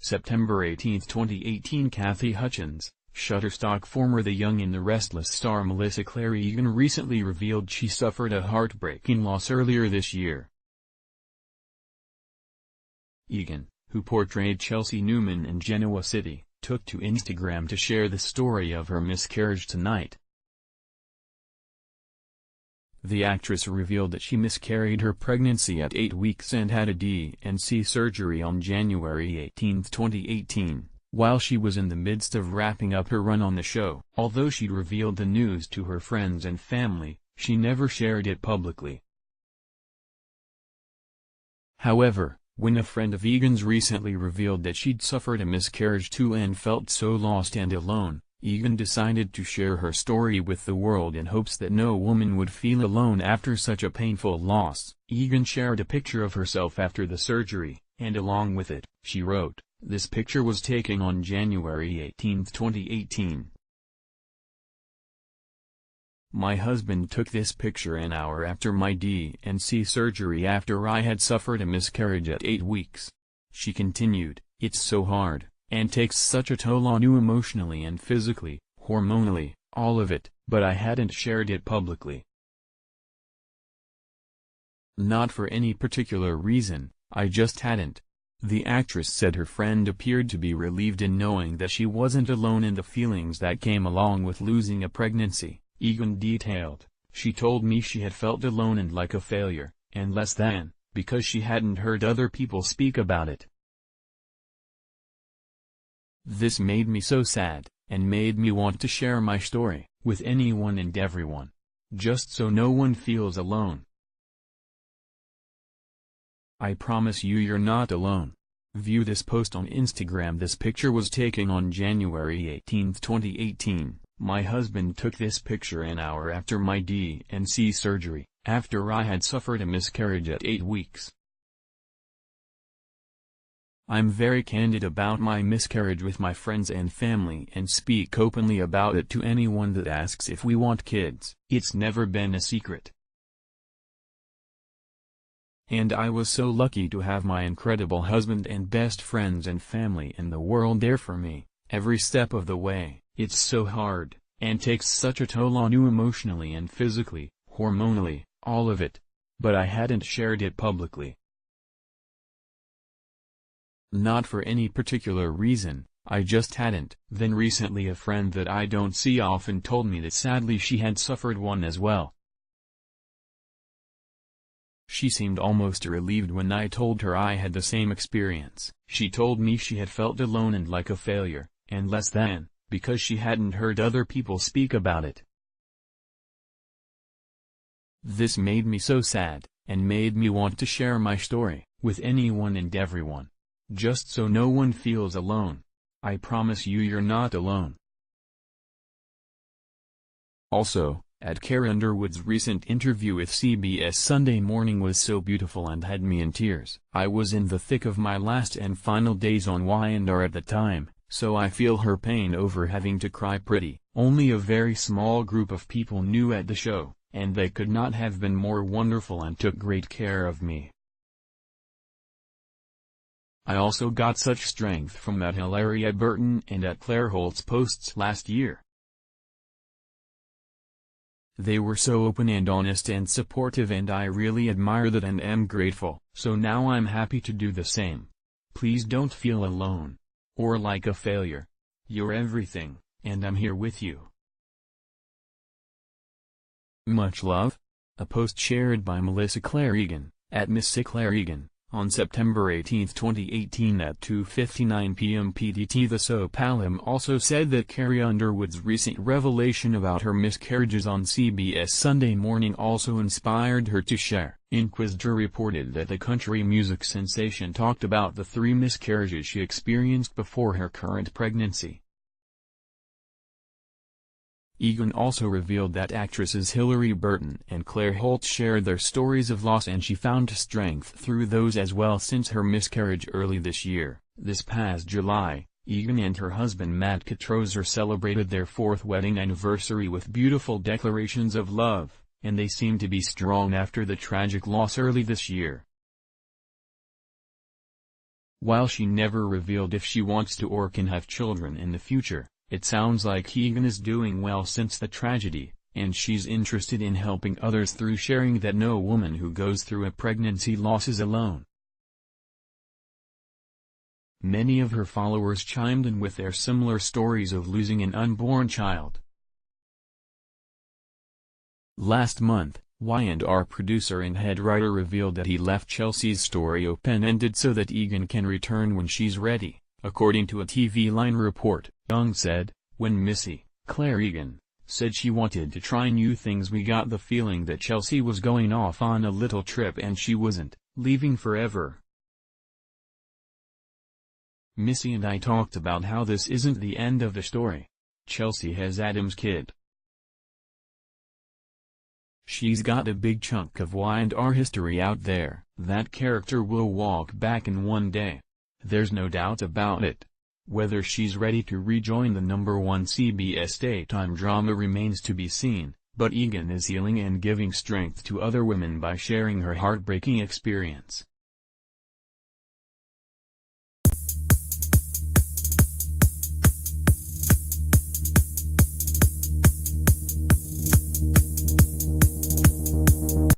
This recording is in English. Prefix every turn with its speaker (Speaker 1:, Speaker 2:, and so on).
Speaker 1: September 18, 2018. Kathy Hutchins, Shutterstock former The Young and the Restless star Melissa Clai Egan recently revealed she suffered a heartbreaking loss earlier this year. Egan, who portrayed Chelsea Newman in Genoa City, took to Instagram to share the story of her miscarriage tonight. The actress revealed that she miscarried her pregnancy at 8 weeks and had a D&C surgery on January 18, 2018, while she was in the midst of wrapping up her run on the show. Although she'd revealed the news to her friends and family, she never shared it publicly. However, when a friend of Egan's recently revealed that she'd suffered a miscarriage too and felt so lost and alone, Egan decided to share her story with the world in hopes that no woman would feel alone after such a painful loss. Egan shared a picture of herself after the surgery, and along with it, she wrote, "This picture was taken on January 18, 2018. My husband took this picture an hour after my D&C surgery after I had suffered a miscarriage at 8 weeks. She continued, "It's so hard, and takes such a toll on you emotionally and physically, hormonally, all of it, but I hadn't shared it publicly. Not for any particular reason, I just hadn't." The actress said her friend appeared to be relieved in knowing that she wasn't alone in the feelings that came along with losing a pregnancy. Egan detailed, "She told me she had felt alone and like a failure, and less than, because she hadn't heard other people speak about it. This made me so sad, and made me want to share my story with anyone and everyone, just so no one feels alone. I promise you you're not alone." View this post on Instagram. This picture was taken on January 18, 2018. My husband took this picture an hour after my D&C surgery, after I had suffered a miscarriage at 8 weeks. I'm very candid about my miscarriage with my friends and family and speak openly about it to anyone that asks if we want kids. It's never been a secret. And I was so lucky to have my incredible husband and best friends and family in the world there for me, every step of the way. It's so hard, and takes such a toll on you emotionally and physically, hormonally, all of it, but I hadn't shared it publicly. Not for any particular reason, I just hadn't. Then recently a friend that I don't see often told me that sadly she had suffered one as well. She seemed almost relieved when I told her I had the same experience. She told me she had felt alone and like a failure, and less than, because she hadn't heard other people speak about it. This made me so sad, and made me want to share my story with anyone and everyone, just so no one feels alone. I promise you you're not alone. Also, Clai Underwood's recent interview with CBS Sunday Morning was so beautiful and had me in tears. I was in the thick of my last and final days on Y&R at the time, so I feel her pain over having to cry pretty. Only a very small group of people knew at the show, and they could not have been more wonderful and took great care of me. I also got such strength from at Hilaria Burton and at Claire Holt's posts last year. They were so open and honest and supportive, and I really admire that and am grateful. So now I'm happy to do the same. Please don't feel alone, or like a failure. You're everything, and I'm here with you. Much love. A post shared by Melissa Clai Egan, at Miss Clai Egan, on September 18, 2018 at 2:59 p.m. PDT. The soap alum also said that Clai Underwood's recent revelation about her miscarriages on CBS Sunday Morning also inspired her to share. Inquisitor reported that the country music sensation talked about the 3 miscarriages she experienced before her current pregnancy. Egan also revealed that actresses Hilaria Burton and Claire Holt shared their stories of loss, and she found strength through those as well since her miscarriage early this year. This past July, Egan and her husband Matt Catrozer celebrated their 4th wedding anniversary with beautiful declarations of love, and they seemed to be strong after the tragic loss early this year. While she never revealed if she wants to or can have children in the future, it sounds like Egan is doing well since the tragedy, and she's interested in helping others through sharing that no woman who goes through a pregnancy loss is alone. Many of her followers chimed in with their similar stories of losing an unborn child. Last month, Y&R producer and head writer revealed that he left Chelsea's story open-ended so that Egan can return when she's ready. According to a TV Line report, Young said, "When Missy, Clai Egan, said she wanted to try new things, we got the feeling that Chelsea was going off on a little trip and she wasn't leaving forever. Missy and I talked about how this isn't the end of the story. Chelsea has Adam's kid. She's got a big chunk of Y&R history out there. That character will walk back in one day. There's no doubt about it. Whether she's ready to rejoin the #1 CBS daytime drama remains to be seen, but Egan is healing and giving strength to other women by sharing her heartbreaking experience.